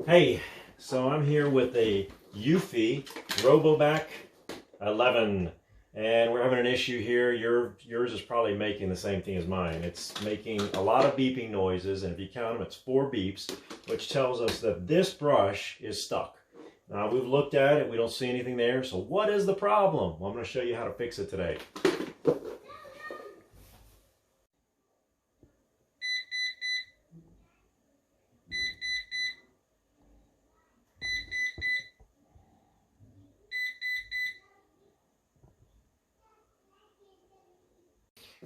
Hey, so I'm here with a Eufy RoboVac11, and we're having an issue here. Yours is probably making the same thing as mine. It's making a lot of beeping noises, and if you count them, it's 4 beeps, which tells us that this brush is stuck. Now, we've looked at it, we don't see anything there, so what is the problem? Well, I'm going to show you how to fix it today.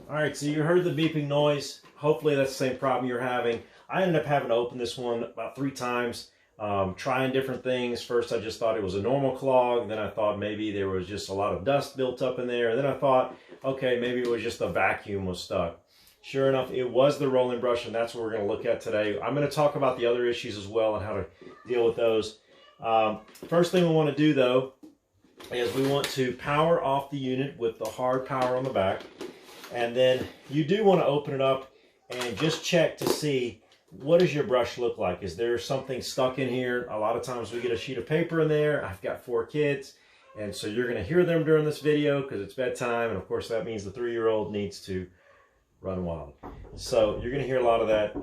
Alright, so you heard the beeping noise. Hopefully that's the same problem you're having. I ended up having to open this one about 3 times, trying different things. First I just thought it was a normal clog, then I thought maybe there was just a lot of dust built up in there, and then I thought, okay, maybe it was just the vacuum was stuck. Sure enough, it was the rolling brush, and that's what we're going to look at today. I'm going to talk about the other issues as well and how to deal with those. First thing we want to do though is we want to power off the unit with the hard power on the back. And then you do want to open it up and just check to see, what does your brush look like? Is there something stuck in here? A lot of times we get a sheet of paper in there. I've got 4 kids, and so you're going to hear them during this video because it's bedtime, and of course that means the 3-year-old needs to run wild. So you're going to hear a lot of that.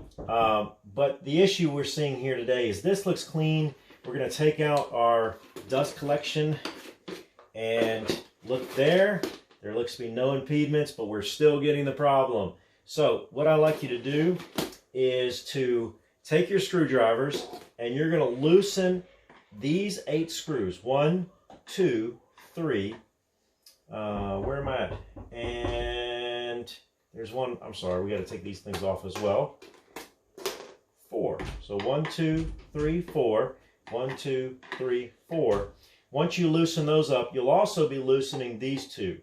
But the issue we're seeing here today is this looks clean. We're going to take out our dust collection and look there. There looks to be no impediments, but we're still getting the problem. So what I'd like you to do is to take your screwdrivers and you're going to loosen these 8 screws. 1, 2, 3. Where am I at? And there's one. I'm sorry, we got to take these things off as well. 4. So 1, 2, 3, 4. 1, 2, 3, 4. Once you loosen those up, you'll also be loosening these 2.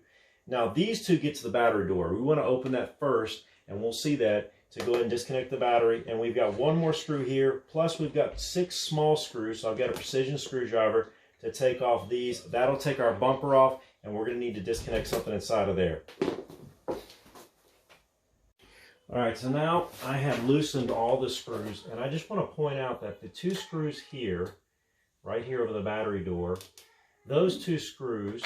Now these 2 get to the battery door. We want to open that first, and we'll see that, to go ahead and disconnect the battery. And we've got 1 more screw here, plus we've got 6 small screws. So I've got a precision screwdriver to take off these. That'll take our bumper off, and we're going to need to disconnect something inside of there. Alright, so now I have loosened all the screws, and I just want to point out that the 2 screws here, right here over the battery door, those 2 screws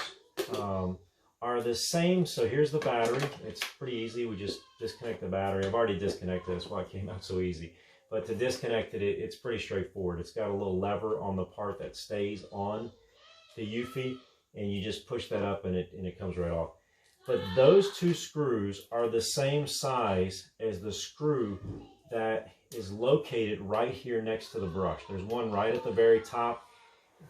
are the same. So here's the battery. It's pretty easy. We just disconnect the battery. I've already disconnected. That's why it came out so easy. But to disconnect it, it's pretty straightforward. It's got a little lever on the part that stays on the Eufy, and you just push that up and it comes right off. But those 2 screws are the same size as the screw that is located right here next to the brush. There's one right at the very top.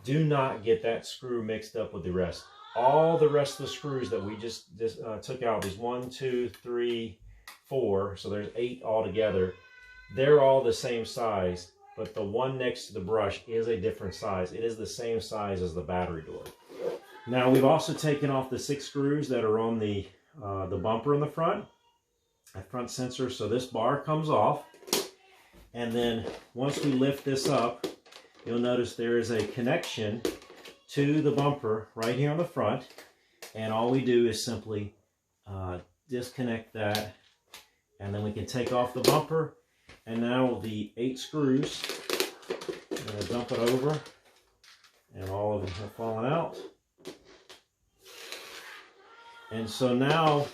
Do not get that screw mixed up with the rest. All the rest of the screws that we just took out, these 1, 2, 3, 4, so there's 8 altogether, they're all the same size, but the one next to the brush is a different size. It is the same size as the battery door. Now we've also taken off the 6 screws that are on the bumper in the front, that front sensor, so this bar comes off. And then once we lift this up, you'll notice there is a connection to the bumper right here on the front, and all we do is simply disconnect that, and then we can take off the bumper. And now the 8 screws, I'm going to dump it over, and all of them have fallen out. And so now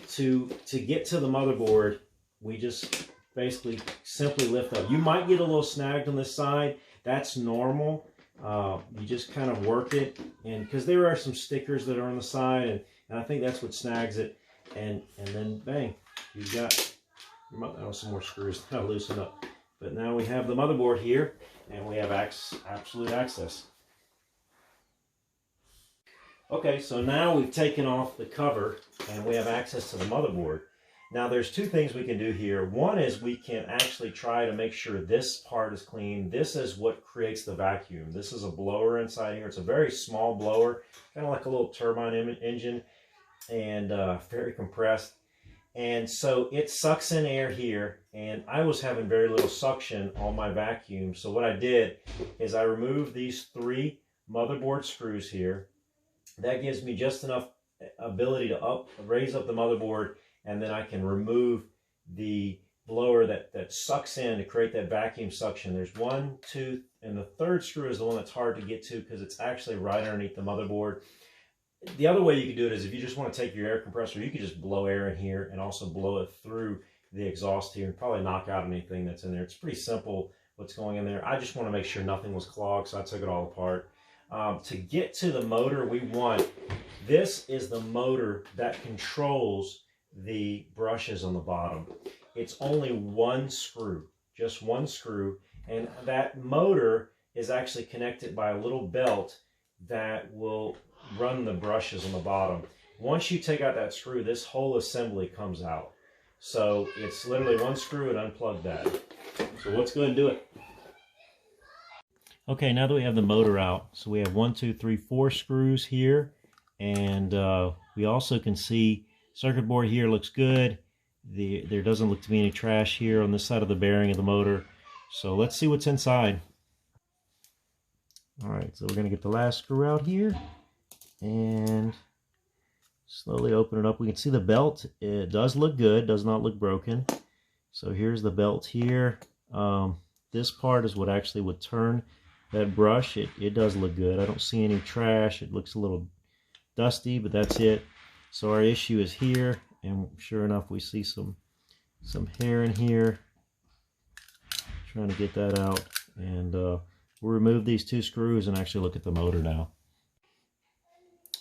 to get to the motherboard, we just basically simply lift up. You might get a little snagged on this side. That's normal. You just kind of work it, and because there are some stickers that are on the side, and I think that's what snags it, and then bang, you've got, you might have some more screws to loosen up. But now we have the motherboard here, and we have absolute access. Okay, so now we've taken off the cover, and we have access to the motherboard. Now there's 2 things we can do here. One is we can actually try to make sure this part is clean. This is what creates the vacuum. This is a blower inside here. It's a very small blower, kind of like a little turbine engine, and very compressed. And so it sucks in air here, and I was having very little suction on my vacuum. So what I did is I removed these 3 motherboard screws here. That gives me just enough ability to raise up the motherboard, and then I can remove the blower that sucks in to create that vacuum suction. There's 1, 2, and the third screw is the one that's hard to get to because it's actually right underneath the motherboard. The other way you could do it is if you just want to take your air compressor, you could just blow air in here and also blow it through the exhaust here and probably knock out anything that's in there. It's pretty simple what's going in there. I just want to make sure nothing was clogged, so I took it all apart. To get to the motor we want, this is the motor that controls the brushes on the bottom. It's only one screw, just one screw, and that motor is actually connected by a little belt that will run the brushes on the bottom. Once you take out that screw, this whole assembly comes out. So it's literally one screw and unplug that. So let's go ahead and do it. Okay, now that we have the motor out, so we have 1, 2, 3, 4 screws here, and we also can see circuit board here looks good. There doesn't look to be any trash here on this side of the bearing of the motor. So let's see what's inside. All right, so we're going to get the last screw out here and slowly open it up. We can see the belt. It does look good, does not look broken. So here's the belt here. This part is what actually would turn that brush. It does look good. I don't see any trash. It looks a little dusty, but that's it. So our issue is here, and sure enough we see some hair in here. Trying to get that out, and we'll remove these 2 screws and actually look at the motor now.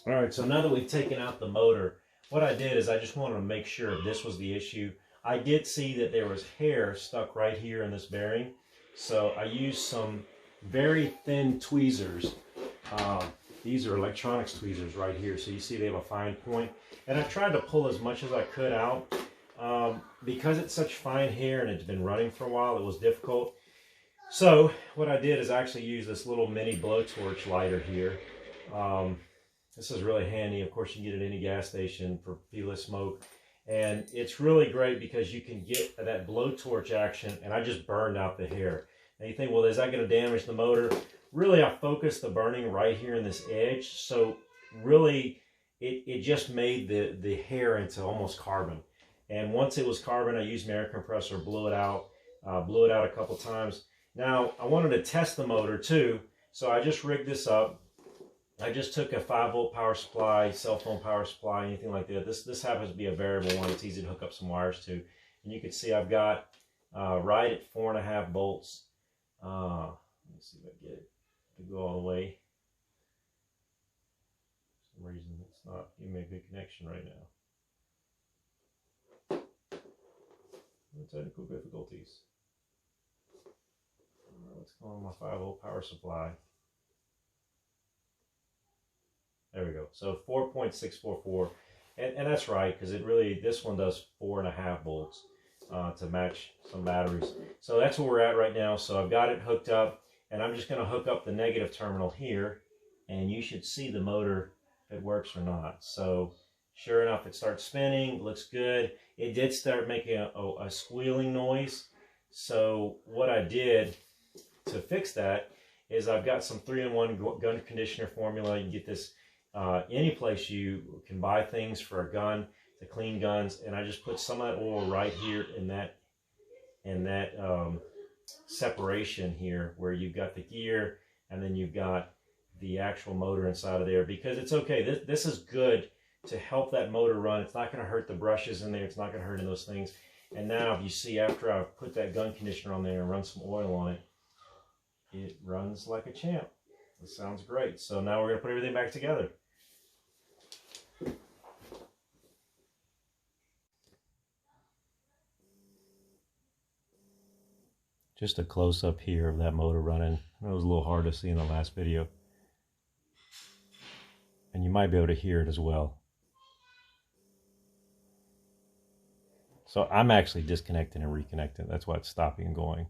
Alright, so now that we've taken out the motor, what I did is I just wanted to make sure this was the issue. I did see that there was hair stuck right here in this bearing, so I used some very thin tweezers. These are electronics tweezers right here, so you see they have a fine point. And I tried to pull as much as I could out. Because it's such fine hair and it's been running for a while, it was difficult. So what I did is actually use this little mini blowtorch lighter here. This is really handy. Of course, you can get it at any gas station for peeless smoke. And it's really great because you can get that blowtorch action, and I just burned out the hair. Now you think, well, is that going to damage the motor? Really, I focused the burning right here in this edge. So really, it just made the hair into almost carbon. And once it was carbon, I used my air compressor, blew it out a couple times. Now, I wanted to test the motor too, so I just rigged this up. I just took a 5-volt power supply, cell phone power supply, anything like that. This happens to be a variable one. It's easy to hook up some wires to. And you can see I've got right at 4.5 volts. Let me see if I get it to go all the way. For some reason, it's not giving me a good connection right now. No technical difficulties. Let's go on my 5-volt power supply. There we go. So 4.644, and that's right, because it really, this one does 4.5 volts to match some batteries. So that's where we're at right now. So I've got it hooked up, and I'm just going to hook up the negative terminal here, and you should see the motor if it works or not. So sure enough, it starts spinning. Looks good. It did start making a squealing noise. So what I did to fix that is I've got some 3-in-1 gun conditioner formula. You can get this any place you can buy things for a gun to clean guns, and I just put some of that oil right here in that separation here where you've got the gear and then you've got the actual motor inside of there, because it's okay. This is good to help that motor run. It's not going to hurt the brushes in there. It's not going to hurt in those things. And now if you see, after I've put that gun conditioner on there and run some oil on it, it runs like a champ. It sounds great. So now we're going to put everything back together. Just a close-up here of that motor running. It was a little hard to see in the last video. And you might be able to hear it as well. So I'm actually disconnecting and reconnecting. That's why it's stopping and going.